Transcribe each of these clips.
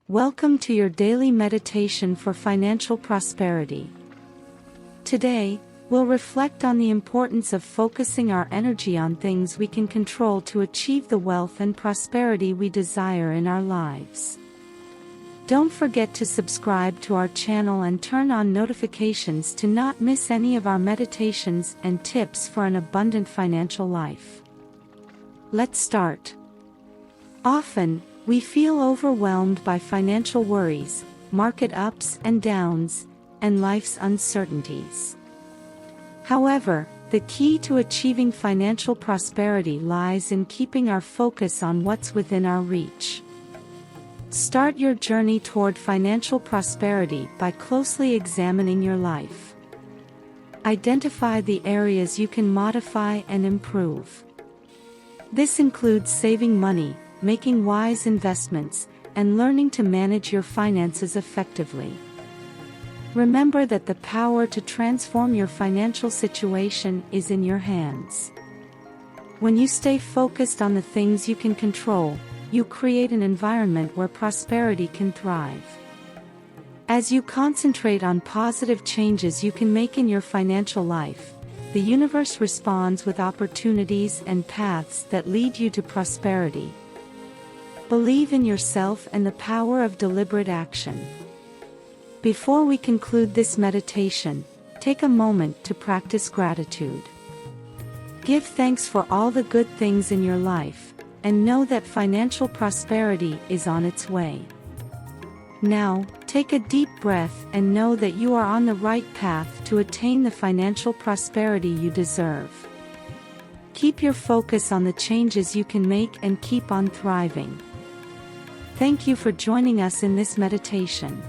Welcome to your daily meditation for financial prosperity. Today, we'll reflect on the importance of focusing our energy on things we can control to achieve the wealth and prosperity we desire in our lives. Don't forget to subscribe to our channel and turn on notifications to not miss any of our meditations and tips for an abundant financial life. Let's start. Often, we feel overwhelmed by financial worries, market ups and downs, and life's uncertainties. However, the key to achieving financial prosperity lies in keeping our focus on what's within our reach. Start your journey toward financial prosperity by closely examining your life. Identify the areas you can modify and improve. This includes saving money, making wise investments, and learning to manage your finances effectively. Remember that the power to transform your financial situation is in your hands. When you stay focused on the things you can control, you create an environment where prosperity can thrive. As you concentrate on positive changes you can make in your financial life, the universe responds with opportunities and paths that lead you to prosperity. Believe in yourself and the power of deliberate action. Before we conclude this meditation, take a moment to practice gratitude. Give thanks for all the good things in your life, and know that financial prosperity is on its way. Now, take a deep breath and know that you are on the right path to attain the financial prosperity you deserve. Keep your focus on the changes you can make and keep on thriving. Thank you for joining us in this meditation.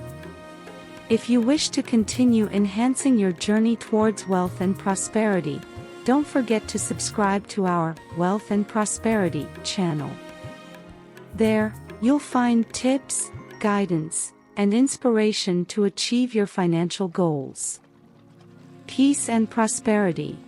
If you wish to continue enhancing your journey towards wealth and prosperity, don't forget to subscribe to our Wealth and Prosperity channel. There, you'll find tips, guidance, and inspiration to achieve your financial goals. Peace and prosperity.